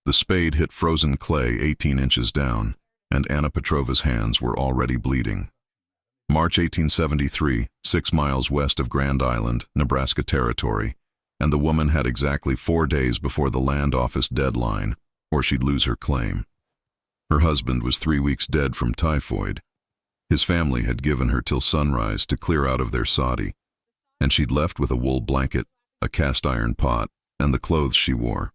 The spade hit frozen clay 18 inches down, and Anna Petrova's hands were already bleeding. March 1873, 6 miles west of Grand Island, Nebraska Territory, and the woman had exactly 4 days before the land office deadline, or she'd lose her claim. Her husband was 3 weeks dead from typhoid. His family had given her till sunrise to clear out of their soddy, and she'd left with a wool blanket, a cast-iron pot, and the clothes she wore.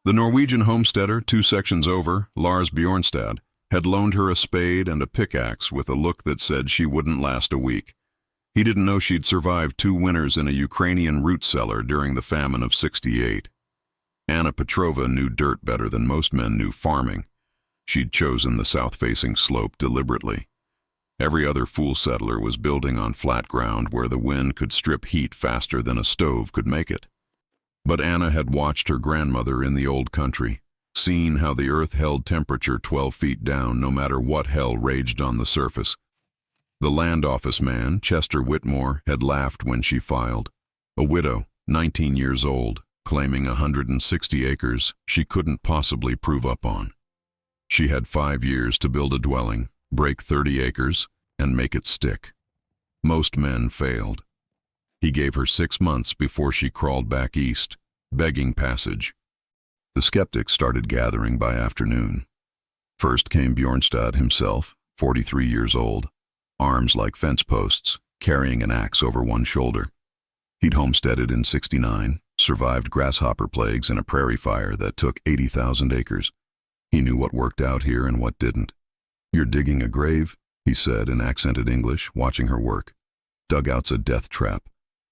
The Norwegian homesteader, 2 sections over, Lars Bjornstad, had loaned her a spade and a pickaxe with a look that said she wouldn't last a week. He didn't know she'd survived 2 winters in a Ukrainian root cellar during the famine of '68. Anna Petrova knew dirt better than most men knew farming. She'd chosen the south-facing slope deliberately. Every other fool settler was building on flat ground where the wind could strip heat faster than a stove could make it. But Anna had watched her grandmother in the old country, seen how the earth held temperature 12 feet down no matter what hell raged on the surface. The land office man, Chester Whitmore, had laughed when she filed. A widow, 19 years old, claiming 160 acres she couldn't possibly prove up on. She had 5 years to build a dwelling, break 30 acres, and make it stick. Most men failed. He gave her 6 months before she crawled back east, begging passage. The skeptics started gathering by afternoon. First came Bjornstad himself, 43 years old, arms like fence posts, carrying an axe over one shoulder. He'd homesteaded in '69, survived grasshopper plagues and a prairie fire that took 80,000 acres. He knew what worked out here and what didn't. "You're digging a grave," he said in accented English, watching her work. "Dugout's a death trap.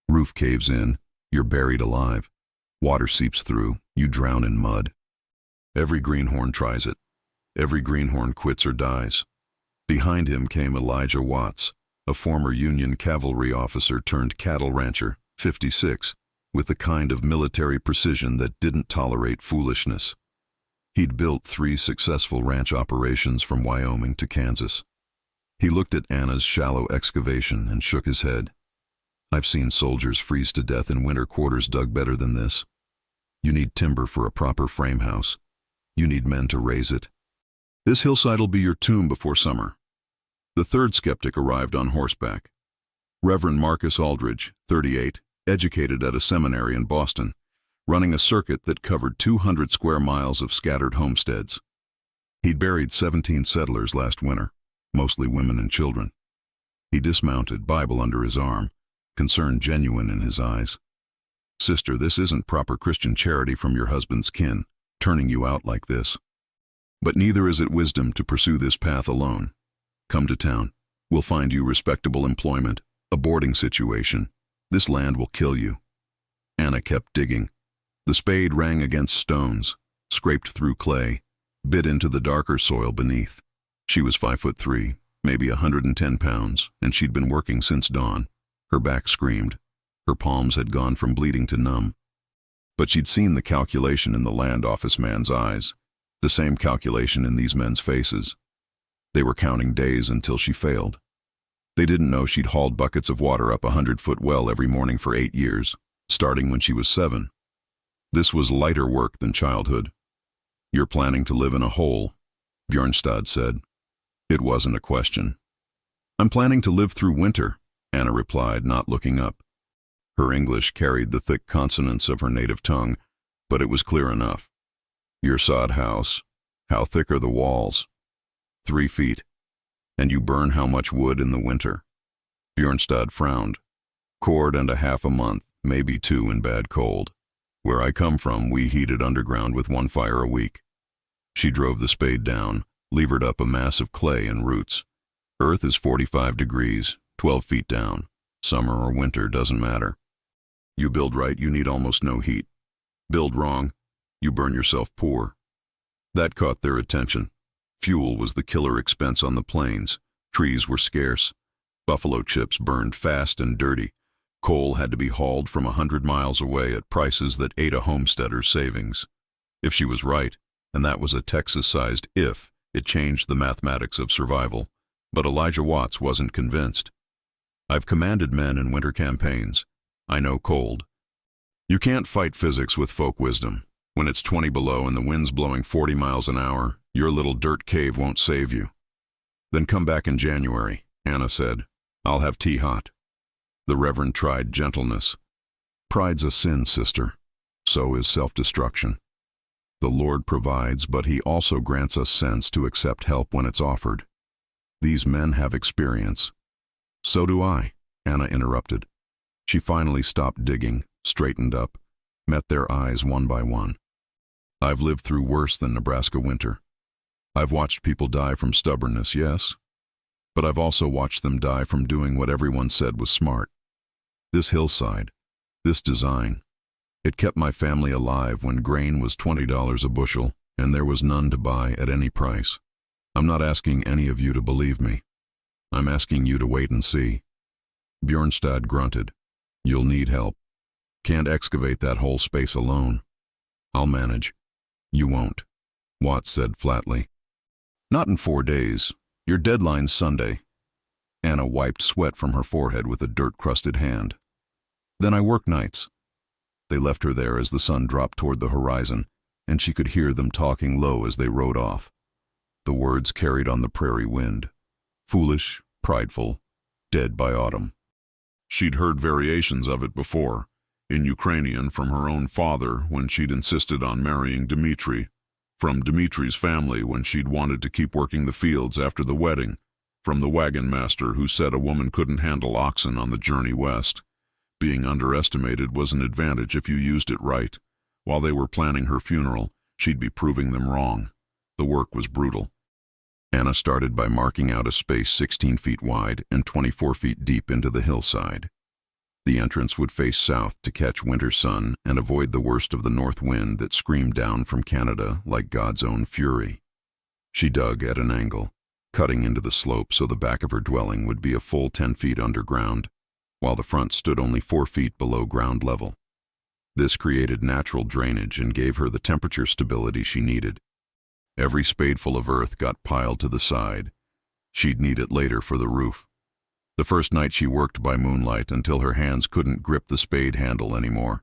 Roof caves in, you're buried alive. Water seeps through, you drown in mud. Every greenhorn tries it. Every greenhorn quits or dies." Behind him came Elijah Watts, a former Union cavalry officer turned cattle rancher, 56, with the kind of military precision that didn't tolerate foolishness. He'd built 3 successful ranch operations from Wyoming to Kansas. He looked at Anna's shallow excavation and shook his head. "I've seen soldiers freeze to death in winter quarters dug better than this. You need timber for a proper frame house. You need men to raise it. This hillside'll be your tomb before summer." The third skeptic arrived on horseback. Reverend Marcus Aldridge, 38, educated at a seminary in Boston, running a circuit that covered 200 square miles of scattered homesteads. He'd buried 17 settlers last winter, mostly women and children. He dismounted, Bible under his arm, concern genuine in his eyes. "Sister, this isn't proper Christian charity from your husband's kin, turning you out like this. But neither is it wisdom to pursue this path alone. Come to town. We'll find you respectable employment, a boarding situation. This land will kill you." Anna kept digging. The spade rang against stones, scraped through clay, bit into the darker soil beneath. She was 5'3", maybe 110 pounds, and she'd been working since dawn. Her back screamed. Her palms had gone from bleeding to numb. But she'd seen the calculation in the land office man's eyes, the same calculation in these men's faces. They were counting days until she failed. They didn't know she'd hauled buckets of water up a 100-foot well every morning for 8 years, starting when she was 7. This was lighter work than childhood. "You're planning to live in a hole," Bjornstad said. It wasn't a question. "I'm planning to live through winter," Anna replied, not looking up. Her English carried the thick consonants of her native tongue, but it was clear enough. "Your sod house, how thick are the walls?" 3 feet. "And you burn how much wood in the winter?" Bjornstad frowned. "Cord and a half a month, maybe 2 in bad cold. Where I come from, we heated underground with 1 fire a week." She drove the spade down, levered up a mass of clay and roots. "Earth is 45 degrees, 12 feet down. Summer or winter doesn't matter. You build right, you need almost no heat. Build wrong, you burn yourself poor." That caught their attention. Fuel was the killer expense on the plains. Trees were scarce. Buffalo chips burned fast and dirty. Coal had to be hauled from 100 miles away at prices that ate a homesteader's savings. If she was right, and that was a Texas-sized if, it changed the mathematics of survival. But Elijah Watts wasn't convinced. "I've commanded men in winter campaigns. I know cold. You can't fight physics with folk wisdom. When it's 20 below and the wind's blowing 40 miles an hour, your little dirt cave won't save you. Then come back in January, Anna said. I'll have tea hot. The Reverend tried gentleness. Pride's a sin, sister. So is self-destruction. The Lord provides, but He also grants us sense to accept help when it's offered. These men have experience. So do I, Anna interrupted. She finally stopped digging, straightened up, met their eyes one by one. I've lived through worse than Nebraska winter. I've watched people die from stubbornness, yes, but I've also watched them die from doing what everyone said was smart. This hillside, this design, it kept my family alive when grain was $20 a bushel and there was none to buy at any price. I'm not asking any of you to believe me. I'm asking you to wait and see. Bjornstad grunted. You'll need help. Can't excavate that whole space alone. I'll manage. You won't, Watts said flatly. Not in 4 days. Your deadline's Sunday. Anna wiped sweat from her forehead with a dirt-crusted hand. Then I work nights. They left her there as the sun dropped toward the horizon, and she could hear them talking low as they rode off. The words carried on the prairie wind. Foolish, prideful, dead by autumn. She'd heard variations of it before, in Ukrainian from her own father when she'd insisted on marrying Dmitri, from Dmitri's family when she'd wanted to keep working the fields after the wedding, from the wagon master who said a woman couldn't handle oxen on the journey west. Being underestimated was an advantage if you used it right. While they were planning her funeral, she'd be proving them wrong. The work was brutal. Anna started by marking out a space 16 feet wide and 24 feet deep into the hillside. The entrance would face south to catch winter sun and avoid the worst of the north wind that screamed down from Canada like God's own fury. She dug at an angle, cutting into the slope so the back of her dwelling would be a full 10 feet underground, while the front stood only 4 feet below ground level. This created natural drainage and gave her the temperature stability she needed. Every spadeful of earth got piled to the side. She'd need it later for the roof. The first night she worked by moonlight until her hands couldn't grip the spade handle anymore.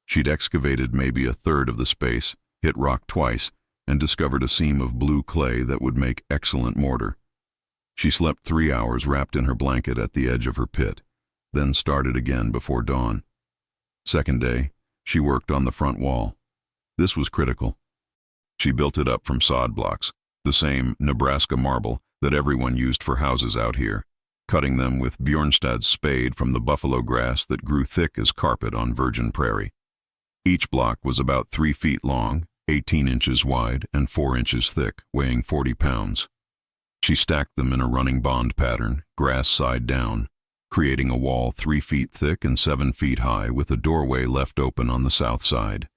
She'd excavated maybe a third of the space, hit rock twice, and discovered a seam of blue clay that would make excellent mortar. She slept 3 hours wrapped in her blanket at the edge of her pit, then started again before dawn. Second day, she worked on the front wall. This was critical. She built it up from sod blocks, the same Nebraska marble that everyone used for houses out here, cutting them with Bjornstad's spade from the buffalo grass that grew thick as carpet on virgin prairie. Each block was about 3 feet long, 18 inches wide, and 4 inches thick, weighing 40 pounds. She stacked them in a running bond pattern, grass side down, creating a wall 3 feet thick and 7 feet high with a doorway left open on the south side.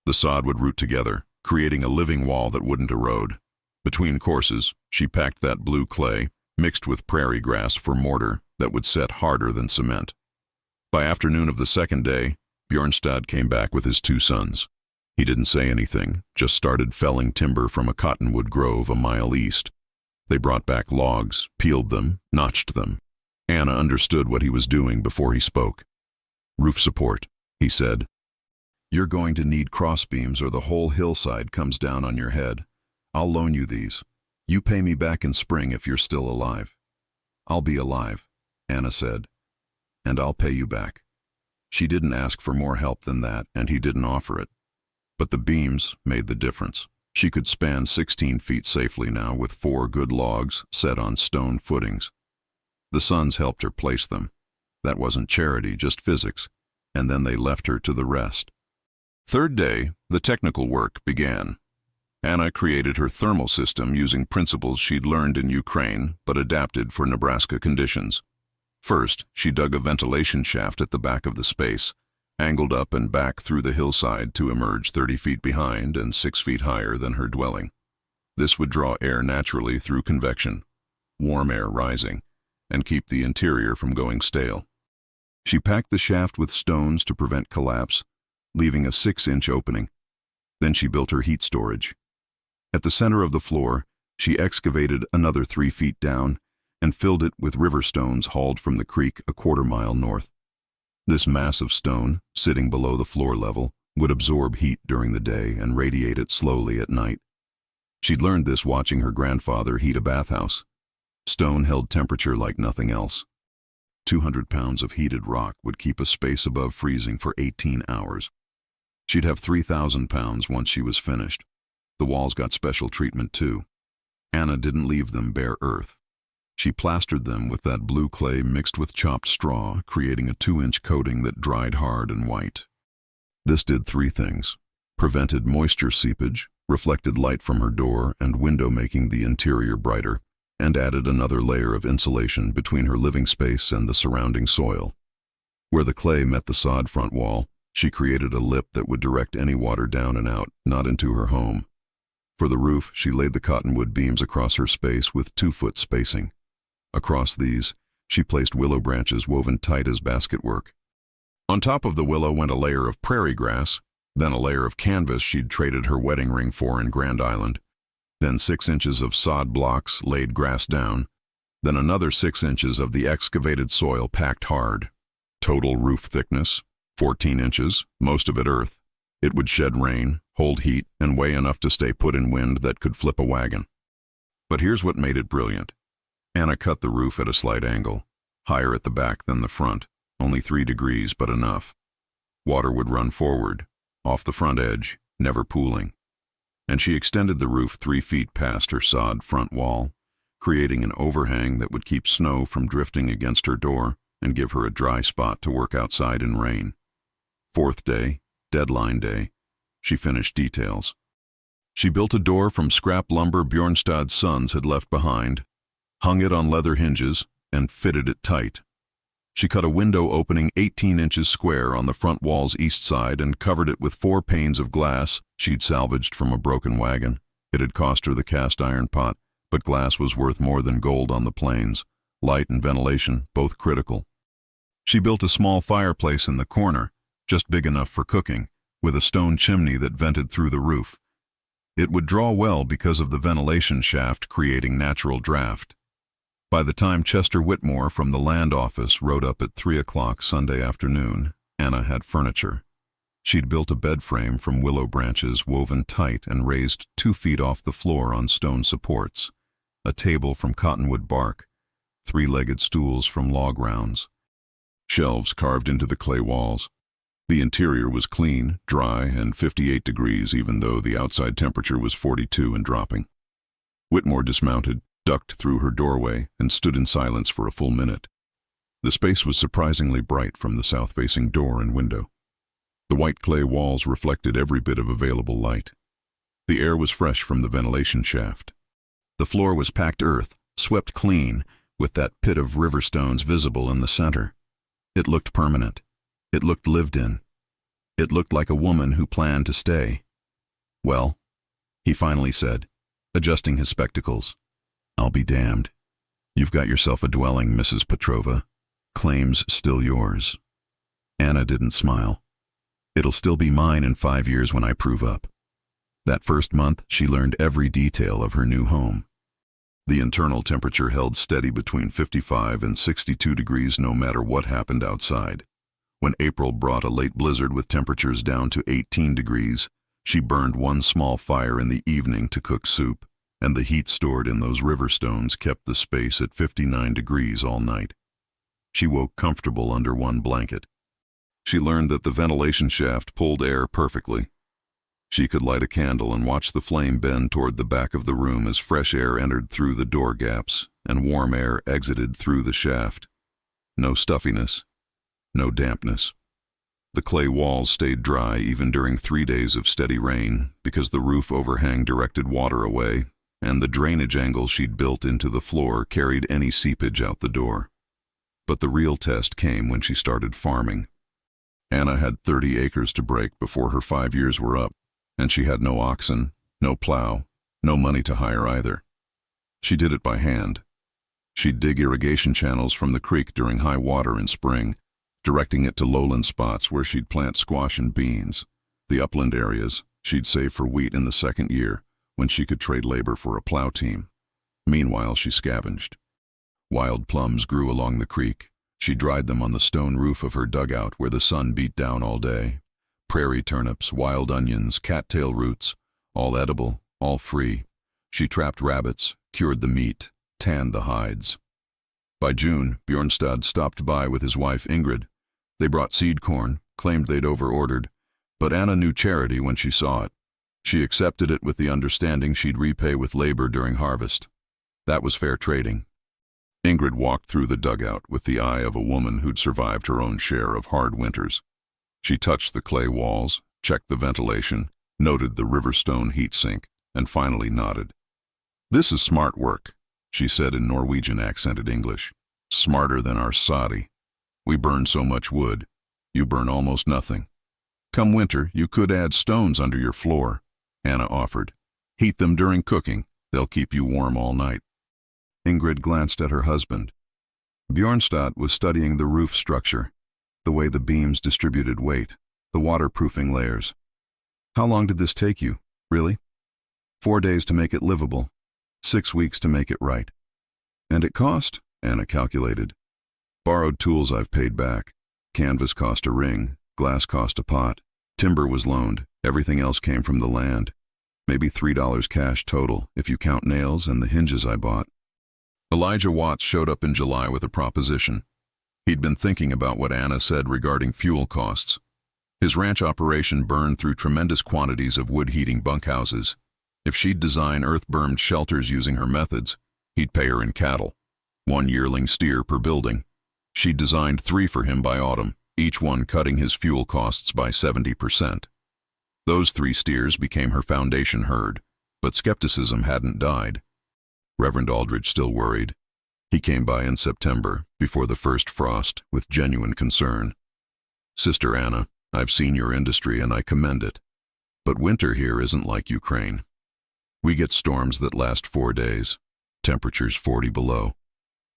The sod would root together, creating a living wall that wouldn't erode. Between courses, she packed that blue clay, mixed with prairie grass for mortar that would set harder than cement. By afternoon of the second day, Bjornstad came back with his 2 sons. He didn't say anything, just started felling timber from a cottonwood grove a mile east. They brought back logs, peeled them, notched them. Anna understood what he was doing before he spoke. Roof support, he said. You're going to need crossbeams or the whole hillside comes down on your head. I'll loan you these. You pay me back in spring if you're still alive. I'll be alive, Anna said, and I'll pay you back. She didn't ask for more help than that, and he didn't offer it. But the beams made the difference. She could span 16 feet safely now with 4 good logs set on stone footings. The sons helped her place them. That wasn't charity, just physics, and then they left her to the rest. Third day, the technical work began. Anna created her thermal system using principles she'd learned in Ukraine but adapted for Nebraska conditions. First, she dug a ventilation shaft at the back of the space, angled up and back through the hillside to emerge 30 feet behind and 6 feet higher than her dwelling. This would draw air naturally through convection, warm air rising, and keep the interior from going stale. She packed the shaft with stones to prevent collapse, leaving a 6-inch opening. Then she built her heat storage. At the center of the floor, she excavated another 3 feet down and filled it with river stones hauled from the creek a 1/4 mile north. This mass of stone, sitting below the floor level, would absorb heat during the day and radiate it slowly at night. She'd learned this watching her grandfather heat a bathhouse. Stone held temperature like nothing else. 200 pounds of heated rock would keep a space above freezing for 18 hours. She'd have 3,000 pounds once she was finished. The walls got special treatment too. Anna didn't leave them bare earth. She plastered them with that blue clay mixed with chopped straw, creating a 2-inch coating that dried hard and white. This did 3 things: prevented moisture seepage, reflected light from her door and window, making the interior brighter, and added another layer of insulation between her living space and the surrounding soil. Where the clay met the sod front wall, she created a lip that would direct any water down and out, not into her home. For the roof, she laid the cottonwood beams across her space with 2-foot spacing. Across these, she placed willow branches woven tight as basketwork. On top of the willow went a layer of prairie grass, then a layer of canvas she'd traded her wedding ring for in Grand Island, then 6 inches of sod blocks laid grass down, then another 6 inches of the excavated soil packed hard. Total roof thickness, 14 inches, most of it earth. It would shed rain, hold heat, and weigh enough to stay put in wind that could flip a wagon. But here's what made it brilliant. Anna cut the roof at a slight angle, higher at the back than the front, only 3 degrees, but enough. Water would run forward, off the front edge, never pooling. And she extended the roof 3 feet past her sod front wall, creating an overhang that would keep snow from drifting against her door and give her a dry spot to work outside in rain. 4th day, deadline day, she finished details. She built a door from scrap lumber Bjornstad's sons had left behind, hung it on leather hinges, and fitted it tight. She cut a window opening 18 inches square on the front wall's east side and covered it with 4 panes of glass she'd salvaged from a broken wagon. It had cost her the cast iron pot, but glass was worth more than gold on the plains. Light and ventilation, both critical. She built a small fireplace in the corner, just big enough for cooking, with a stone chimney that vented through the roof. It would draw well because of the ventilation shaft creating natural draft. By the time Chester Whitmore from the land office rode up at 3 o'clock Sunday afternoon, Anna had furniture. She'd built a bed frame from willow branches woven tight and raised 2 feet off the floor on stone supports, a table from cottonwood bark, 3-legged stools from log rounds, shelves carved into the clay walls. The interior was clean, dry, and 58 degrees even though the outside temperature was 42 and dropping. Whitmore dismounted, ducked through her doorway, and stood in silence for a full minute. The space was surprisingly bright from the south-facing door and window. The white clay walls reflected every bit of available light. The air was fresh from the ventilation shaft. The floor was packed earth, swept clean, with that pit of river stones visible in the center. It looked permanent. It looked lived in. It looked like a woman who planned to stay. "Well," he finally said, adjusting his spectacles, "I'll be damned. You've got yourself a dwelling, Mrs. Petrova. Claims still yours." Anna didn't smile. "It'll still be mine in 5 years when I prove up." That first month, she learned every detail of her new home. The internal temperature held steady between 55 and 62 degrees no matter what happened outside. When April brought a late blizzard with temperatures down to 18 degrees, she burned 1 small fire in the evening to cook soup, and the heat stored in those river stones kept the space at 59 degrees all night. She woke comfortable under 1 blanket. She learned that the ventilation shaft pulled air perfectly. She could light a candle and watch the flame bend toward the back of the room as fresh air entered through the door gaps and warm air exited through the shaft. No stuffiness, no dampness. The clay walls stayed dry even during 3 days of steady rain because the roof overhang directed water away, and the drainage angle she'd built into the floor carried any seepage out the door. But the real test came when she started farming. Anna had 30 acres to break before her 5 years were up, and she had no oxen, no plow, no money to hire either. She did it by hand. She'd dig irrigation channels from the creek during high water in spring, directing it to lowland spots where she'd plant squash and beans. The upland areas she'd save for wheat in the 2nd year, when she could trade labor for a plow team. Meanwhile, she scavenged. Wild plums grew along the creek. She dried them on the stone roof of her dugout where the sun beat down all day. prairie turnips, wild onions, cattail roots, all edible, all free. She trapped rabbits, cured the meat, tanned the hides. By June, Bjornstad stopped by with his wife Ingrid. They brought seed corn, claimed they'd over-ordered, but Anna knew charity when she saw it. She accepted it with the understanding she'd repay with labor during harvest. That was fair trading. Ingrid walked through the dugout with the eye of a woman who'd survived her own share of hard winters. She touched the clay walls, checked the ventilation, noted the Riverstone heat sink, and finally nodded. "This is smart work," she said in Norwegian accented English. "Smarter than our soddy. We burn so much wood. You burn almost nothing. Come winter, you could add stones under your floor," Anna offered. "Heat them during cooking. They'll keep you warm all night." Ingrid glanced at her husband. Bjornstad was studying the roof structure, the way the beams distributed weight, the waterproofing layers. "How long did this take you, really?" 4 days to make it livable, 6 weeks to make it right. "And it cost?" Anna calculated. "Borrowed tools I've paid back. Canvas cost a ring, glass cost a pot. Timber was loaned, everything else came from the land. Maybe $3 cash total, if you count nails and the hinges I bought." Elijah Watts showed up in July with a proposition. He'd been thinking about what Anna said regarding fuel costs. His ranch operation burned through tremendous quantities of wood-heating bunkhouses. If she'd design earth-bermed shelters using her methods, he'd pay her in cattle, 1 yearling steer per building. She'd designed 3 for him by autumn, each one cutting his fuel costs by 70%. Those 3 steers became her foundation herd, but skepticism hadn't died. Reverend Aldridge still worried. He came by in September, before the first frost, with genuine concern. "Sister Anna, I've seen your industry and I commend it. But winter here isn't like Ukraine. We get storms that last 4 days, temperatures 40 below,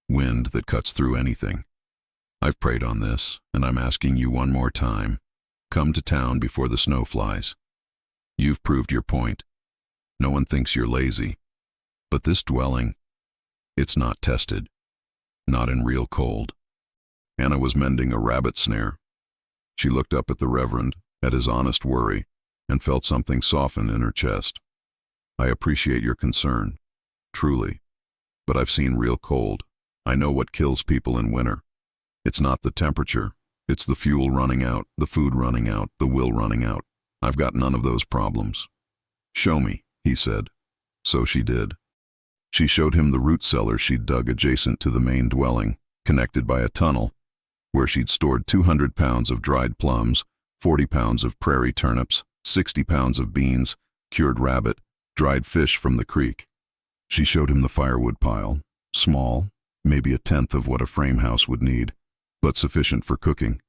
wind that cuts through anything. I've prayed on this, and I'm asking you one more time. Come to town before the snow flies. You've proved your point. No one thinks you're lazy. But this dwelling, it's not tested. Not in real cold." Anna was mending a rabbit snare. She looked up at the Reverend, at his honest worry, and felt something soften in her chest. "I appreciate your concern, truly. But I've seen real cold. I know what kills people in winter. It's not the temperature. It's the fuel running out, the food running out, the will running out. I've got none of those problems." "Show me," he said. So she did. She showed him the root cellar she'd dug adjacent to the main dwelling, connected by a tunnel, where she'd stored 200 pounds of dried plums, 40 pounds of prairie turnips, 60 pounds of beans, cured rabbit, dried fish from the creek. She showed him the firewood pile, small, maybe 1/10 of what a frame house would need, but sufficient for cooking.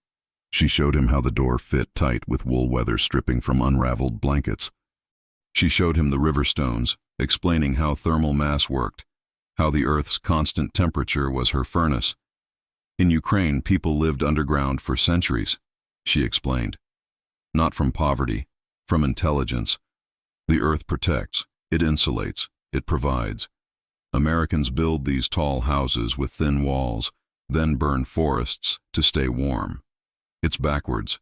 She showed him how the door fit tight with wool weather stripping from unraveled blankets. She showed him the river stones, explaining how thermal mass worked, how the Earth's constant temperature was her furnace. In Ukraine, people lived underground for centuries, she explained. Not from poverty, from intelligence. The Earth protects, it insulates, it provides. Americans build these tall houses with thin walls, then burn forests to stay warm. It's backwards.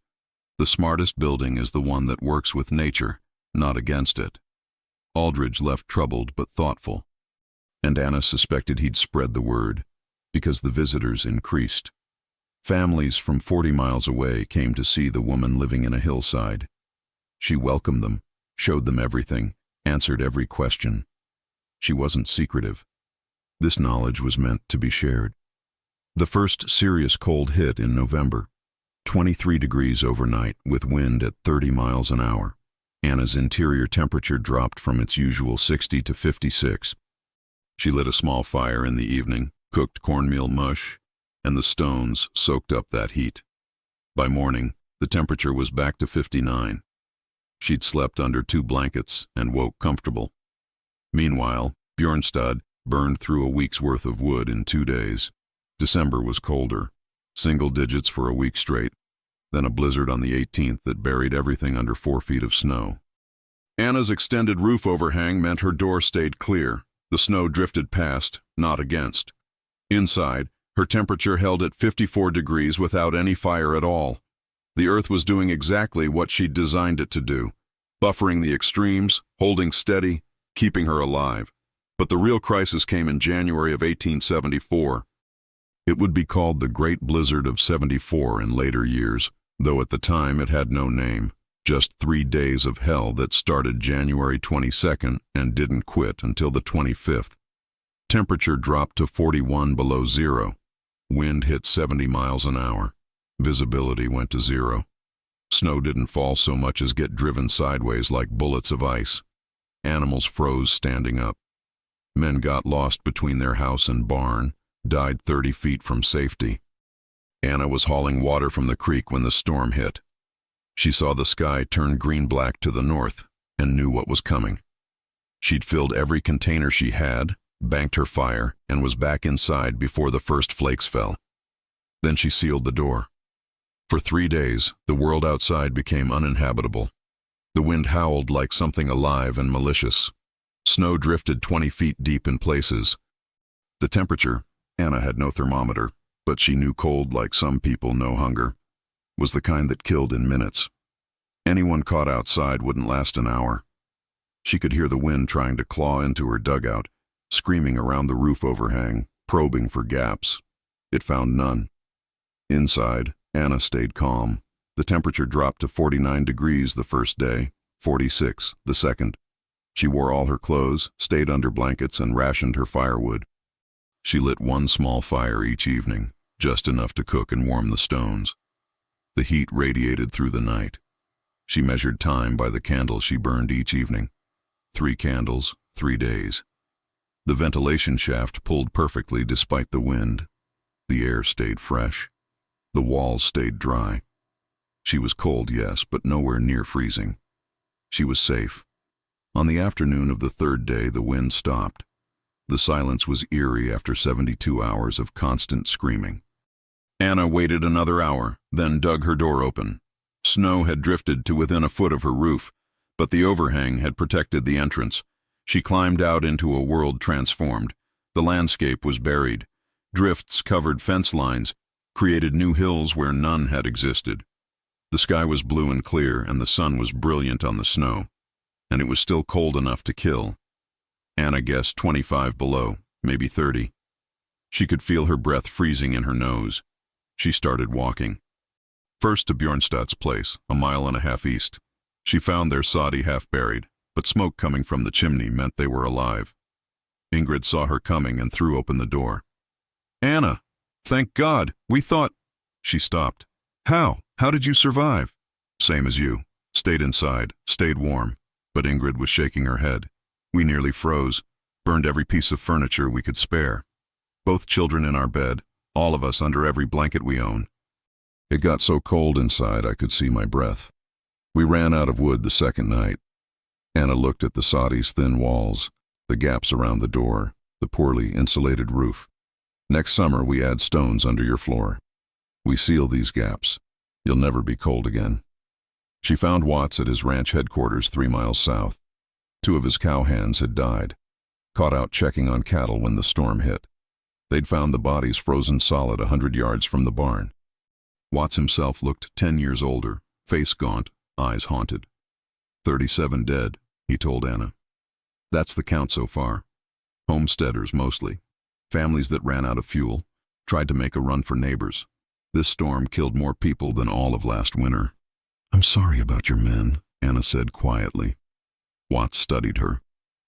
The smartest building is the one that works with nature, not against it. Aldridge left troubled but thoughtful, and Anna suspected he'd spread the word, because the visitors increased. Families from 40 miles away came to see the woman living in a hillside. She welcomed them, showed them everything, answered every question. She wasn't secretive. This knowledge was meant to be shared. The first serious cold hit in November. 23 degrees overnight, with wind at 30 miles an hour. Anna's interior temperature dropped from its usual 60 to 56. She lit a small fire in the evening, cooked cornmeal mush, and the stones soaked up that heat. By morning, the temperature was back to 59. She'd slept under 2 blankets and woke comfortable. Meanwhile, Bjornstad burned through a week's worth of wood in 2 days. December was colder, single digits for a week straight, then a blizzard on the 18th that buried everything under 4 feet of snow. Anna's extended roof overhang meant her door stayed clear. The snow drifted past, not against. Inside, her temperature held at 54 degrees without any fire at all. The Earth was doing exactly what she'd designed it to do, buffering the extremes, holding steady, keeping her alive. But the real crisis came in January of 1874. It would be called the Great Blizzard of '74 in later years, though at the time it had no name. Just 3 days of hell that started January 22nd and didn't quit until the 25th. Temperature dropped to 41 below zero. Wind hit 70 miles an hour. Visibility went to zero. Snow didn't fall so much as get driven sideways like bullets of ice. Animals froze standing up. Men got lost between their house and barn, died 30 feet from safety. Anna was hauling water from the creek when the storm hit. She saw the sky turn green-black to the north and knew what was coming. She'd filled every container she had, banked her fire, and was back inside before the first flakes fell. Then she sealed the door. For 3 days, the world outside became uninhabitable. The wind howled like something alive and malicious. Snow drifted 20 feet deep in places. The temperature, Anna had no thermometer, but she knew cold like some people know hunger, was the kind that killed in minutes. Anyone caught outside wouldn't last an hour. She could hear the wind trying to claw into her dugout, screaming around the roof overhang, probing for gaps. It found none. Inside, Anna stayed calm. The temperature dropped to 49 degrees the first day, 46 the second. She wore all her clothes, stayed under blankets, and rationed her firewood. She lit one small fire each evening, just enough to cook and warm the stones. The heat radiated through the night. She measured time by the candle she burned each evening. 3 candles, 3 days. The ventilation shaft pulled perfectly despite the wind. The air stayed fresh. The walls stayed dry. She was cold, yes, but nowhere near freezing. She was safe. On the afternoon of the 3rd day, the wind stopped. The silence was eerie after 72 hours of constant screaming. Anna waited another hour, then dug her door open. Snow had drifted to within a foot of her roof, but the overhang had protected the entrance. She climbed out into a world transformed. The landscape was buried. Drifts covered fence lines, created new hills where none had existed. The sky was blue and clear, and the sun was brilliant on the snow. And it was still cold enough to kill. Anna guessed 25 below, maybe 30. She could feel her breath freezing in her nose. She started walking. First to Bjornstad's place, a mile and a half east. She found their soddy half buried, but smoke coming from the chimney meant they were alive. Ingrid saw her coming and threw open the door. "Anna! Thank God! We thought—" She stopped. "How? How did you survive?" "Same as you. Stayed inside, stayed warm." But Ingrid was shaking her head. "We nearly froze, burned every piece of furniture we could spare. Both children in our bed, all of us under every blanket we own. It got so cold inside I could see my breath. We ran out of wood the second night." Anna looked at the soddy's thin walls, the gaps around the door, the poorly insulated roof. "Next summer we add stones under your floor. We seal these gaps. You'll never be cold again." She found Watts at his ranch headquarters 3 miles south. 2 of his cowhands had died, caught out checking on cattle when the storm hit. They'd found the bodies frozen solid 100 yards from the barn. Watts himself looked 10 years older, face gaunt, eyes haunted. 37 dead, he told Anna. That's the count so far. Homesteaders mostly. Families that ran out of fuel, tried to make a run for neighbors. This storm killed more people than all of last winter. "I'm sorry about your men," Anna said quietly. Watts studied her.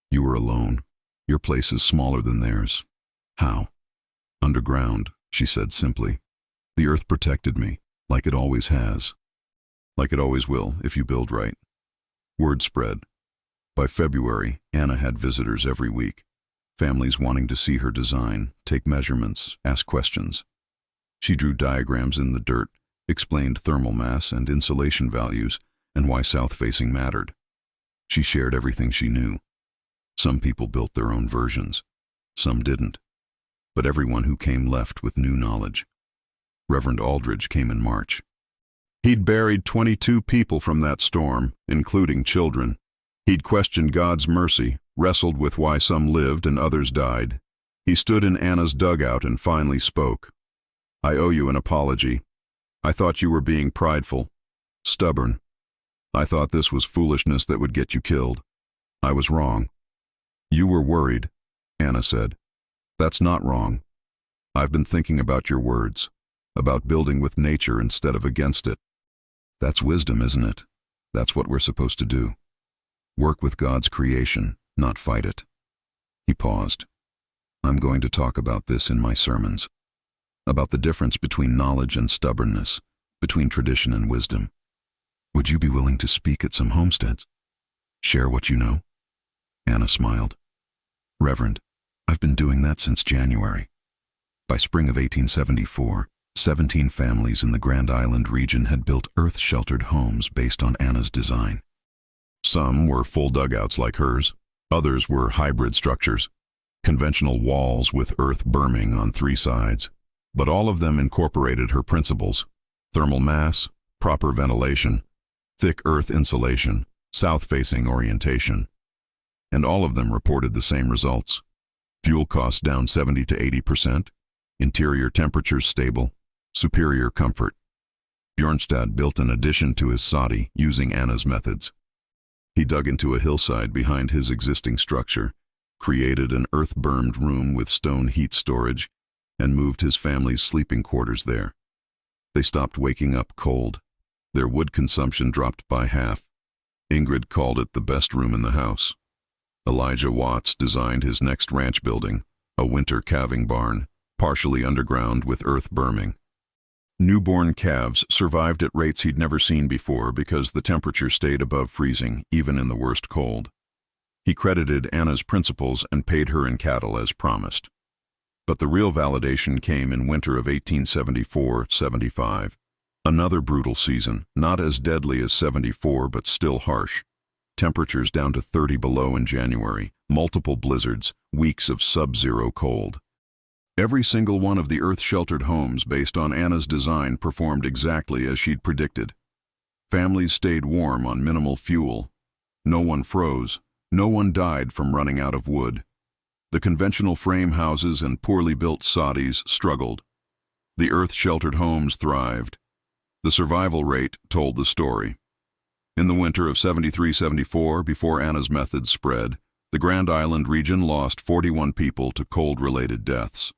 "You were alone. Your place is smaller than theirs." "How?" "Underground," she said simply. "The earth protected me, like it always has. Like it always will, if you build right." Word spread. By February, Anna had visitors every week. Families wanting to see her design, take measurements, ask questions. She drew diagrams in the dirt, explained thermal mass and insulation values, and why south-facing mattered. She shared everything she knew. Some people built their own versions. Some didn't. But everyone who came left with new knowledge. Reverend Aldridge came in March. He'd buried 22 people from that storm, including children. He'd questioned God's mercy, wrestled with why some lived and others died. He stood in Anna's dugout and finally spoke. "I owe you an apology. I thought you were being prideful. Stubborn. I thought this was foolishness that would get you killed. I was wrong. You were worried, Anna said. That's not wrong. I've been thinking about your words, about building with nature instead of against it. That's wisdom, isn't it? That's what we're supposed to do. Work with God's creation, not fight it. He paused. I'm going to talk about this in my sermons. About the difference between knowledge and stubbornness, between tradition and wisdom. Would you be willing to speak at some homesteads? Share what you know? Anna smiled. Reverend, I've been doing that since January. By spring of 1874, 17 families in the Grand Island region had built earth-sheltered homes based on Anna's design. Some were full dugouts like hers. Others were hybrid structures, conventional walls with earth berming on 3 sides. But all of them incorporated her principles: thermal mass, proper ventilation, thick earth insulation, south-facing orientation. And all of them reported the same results. Fuel costs down 70 to 80%, interior temperatures stable, superior comfort. Bjornstad built an addition to his soddy using Anna's methods. He dug into a hillside behind his existing structure, created an earth-bermed room with stone heat storage, and moved his family's sleeping quarters there. They stopped waking up cold. Their wood consumption dropped by half. Ingrid called it the best room in the house. Elijah Watts designed his next ranch building, a winter calving barn, partially underground with earth berming. Newborn calves survived at rates he'd never seen before because the temperature stayed above freezing, even in the worst cold. He credited Anna's principles and paid her in cattle as promised. But the real validation came in winter of 1874-75. Another brutal season, not as deadly as 74 but still harsh. Temperatures down to 30 below in January, multiple blizzards, weeks of sub-zero cold. Every single one of the earth-sheltered homes based on Anna's design performed exactly as she'd predicted. Families stayed warm on minimal fuel. No one froze. No one died from running out of wood. The conventional frame houses and poorly built soddies struggled. The earth-sheltered homes thrived. The survival rate told the story. In the winter of 73-74, before Anna's methods spread, the Grand Island region lost 41 people to cold-related deaths.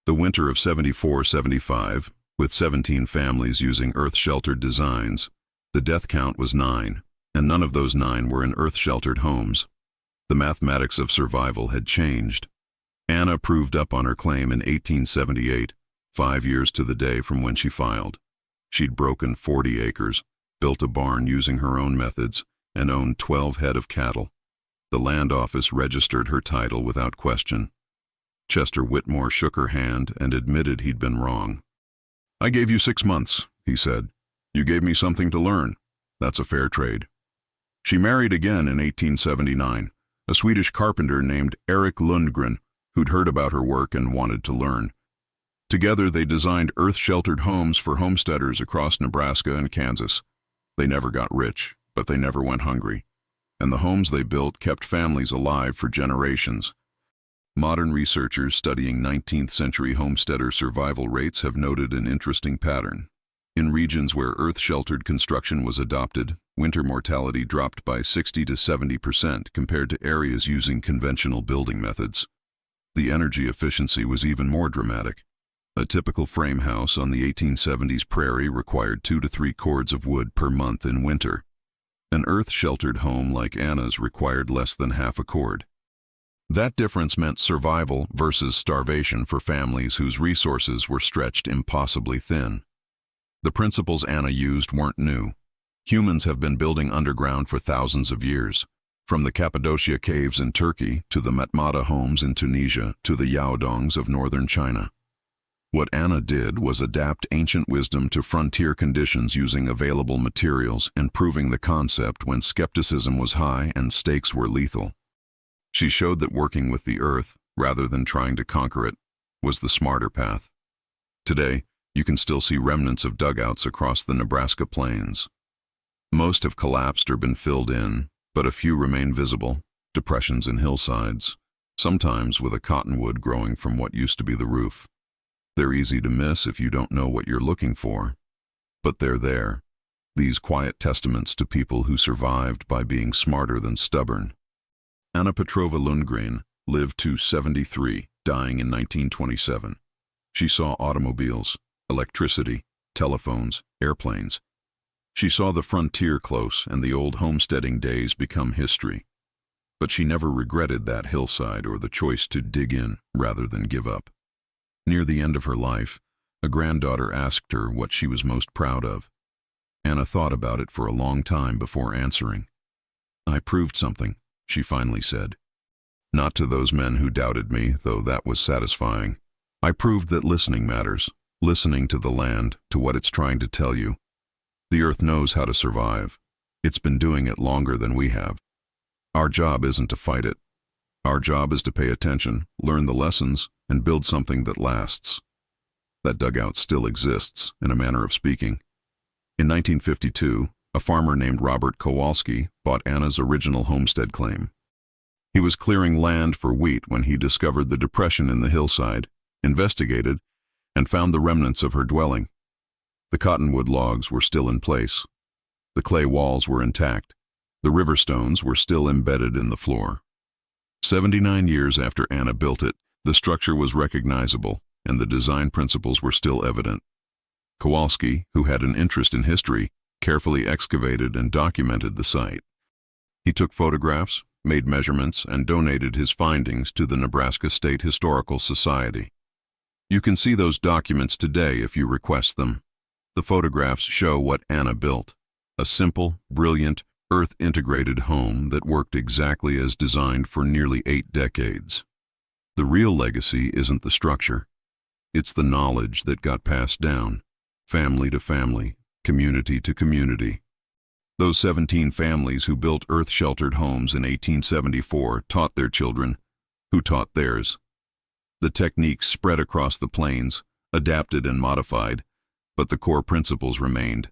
The winter of 74-75, with 17 families using earth-sheltered designs, the death count was 9, and none of those 9 were in earth-sheltered homes. The mathematics of survival had changed. Anna proved up on her claim in 1878, 5 years to the day from when she filed. She'd broken 40 acres, built a barn using her own methods, and owned 12 head of cattle. The land office registered her title without question. Chester Whitmore shook her hand and admitted he'd been wrong. I gave you 6 months, he said. You gave me something to learn. That's a fair trade. She married again in 1879, a Swedish carpenter named Eric Lundgren, who'd heard about her work and wanted to learn. Together they designed earth-sheltered homes for homesteaders across Nebraska and Kansas. They never got rich, but they never went hungry. And the homes they built kept families alive for generations. Modern researchers studying 19th century homesteader survival rates have noted an interesting pattern. In regions where earth-sheltered construction was adopted, winter mortality dropped by 60 to 70% compared to areas using conventional building methods. The energy efficiency was even more dramatic. A typical frame house on the 1870s prairie required 2 to 3 cords of wood per month in winter. An earth-sheltered home like Anna's required less than half a cord. That difference meant survival versus starvation for families whose resources were stretched impossibly thin. The principles Anna used weren't new. Humans have been building underground for thousands of years, from the Cappadocia caves in Turkey to the Matmata homes in Tunisia to the Yaodongs of northern China. What Anna did was adapt ancient wisdom to frontier conditions using available materials and proving the concept when skepticism was high and stakes were lethal. She showed that working with the earth, rather than trying to conquer it, was the smarter path. Today, you can still see remnants of dugouts across the Nebraska plains. Most have collapsed or been filled in, but a few remain visible, depressions in hillsides, sometimes with a cottonwood growing from what used to be the roof. They're easy to miss if you don't know what you're looking for, but they're there. these quiet testaments to people who survived by being smarter than stubborn. Anna Petrova Lundgren lived to 73, dying in 1927. She saw automobiles, electricity, telephones, airplanes. She saw the frontier close and the old homesteading days become history. But she never regretted that hillside or the choice to dig in rather than give up. Near the end of her life, a granddaughter asked her what she was most proud of. Anna thought about it for a long time before answering. "I proved something," she finally said. "Not to those men who doubted me, though that was satisfying. I proved that listening matters, listening to the land, to what it's trying to tell you. The earth knows how to survive. It's been doing it longer than we have. Our job isn't to fight it. Our job is to pay attention, learn the lessons, and build something that lasts." That dugout still exists, in a manner of speaking. In 1952, a farmer named Robert Kowalski bought Anna's original homestead claim. He was clearing land for wheat when he discovered the depression in the hillside, investigated, and found the remnants of her dwelling. The cottonwood logs were still in place. The clay walls were intact. The river stones were still embedded in the floor. 79 years after Anna built it, the structure was recognizable, and the design principles were still evident. Kowalski, who had an interest in history, carefully excavated and documented the site. He took photographs, made measurements, and donated his findings to the Nebraska State Historical Society. You can see those documents today if you request them. The photographs show what Anna built: a simple, brilliant, earth-integrated home that worked exactly as designed for nearly 8 decades. The real legacy isn't the structure. It's the knowledge that got passed down, family to family, community to community. Those 17 families who built earth-sheltered homes in 1874 taught their children, who taught theirs. The techniques spread across the plains, adapted and modified, but the core principles remained.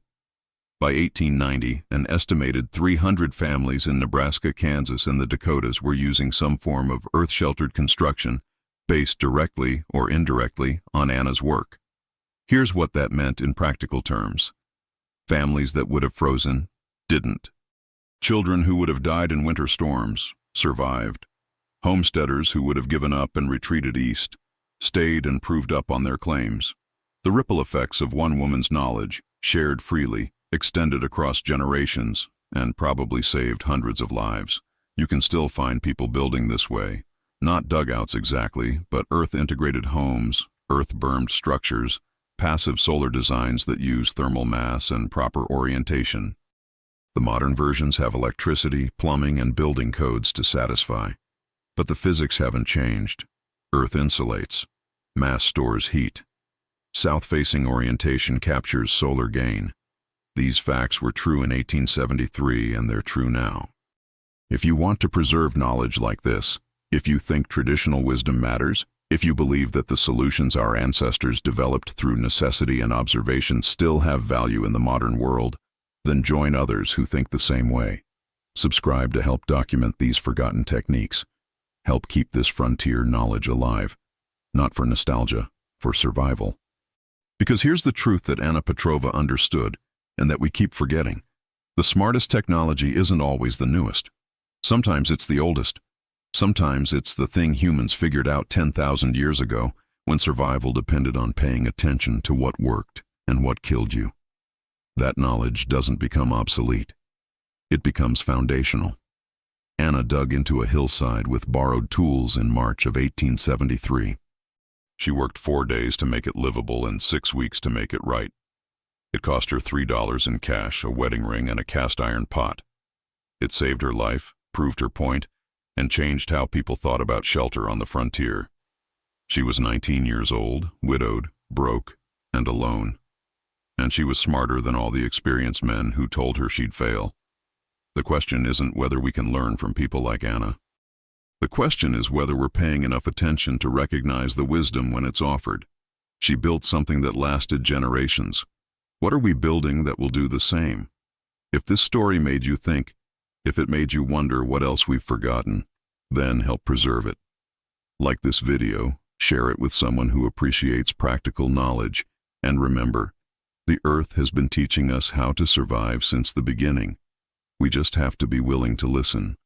By 1890, an estimated 300 families in Nebraska, Kansas, and the Dakotas were using some form of earth-sheltered construction based directly or indirectly on Anna's work. Here's what that meant in practical terms. Families that would have frozen didn't. Children who would have died in winter storms survived. Homesteaders who would have given up and retreated east stayed and proved up on their claims. The ripple effects of one woman's knowledge, shared freely, extended across generations, and probably saved hundreds of lives. You can still find people building this way. Not dugouts exactly, but earth-integrated homes, earth-bermed structures, passive solar designs that use thermal mass and proper orientation. The modern versions have electricity, plumbing, and building codes to satisfy. But the physics haven't changed. Earth insulates. Mass stores heat. South-facing orientation captures solar gain. These facts were true in 1873, and they're true now. If you want to preserve knowledge like this, if you think traditional wisdom matters, if you believe that the solutions our ancestors developed through necessity and observation still have value in the modern world, then join others who think the same way. Subscribe to help document these forgotten techniques. Help keep this frontier knowledge alive. Not for nostalgia, for survival. Because here's the truth that Anna Petrova understood, and that we keep forgetting. The smartest technology isn't always the newest. Sometimes it's the oldest. Sometimes it's the thing humans figured out 10,000 years ago, when survival depended on paying attention to what worked and what killed you. That knowledge doesn't become obsolete. It becomes foundational. Anna dug into a hillside with borrowed tools in March of 1873. She worked 4 days to make it livable and 6 weeks to make it right. It cost her $3 in cash, a wedding ring, and a cast-iron pot. It saved her life, proved her point, and changed how people thought about shelter on the frontier. She was 19 years old, widowed, broke, and alone. And she was smarter than all the experienced men who told her she'd fail. The question isn't whether we can learn from people like Anna. The question is whether we're paying enough attention to recognize the wisdom when it's offered. She built something that lasted generations. What are we building that will do the same? If this story made you think, if it made you wonder what else we've forgotten, then help preserve it. Like this video, share it with someone who appreciates practical knowledge, and remember, The Earth has been teaching us how to survive since the beginning. We just have to be willing to listen.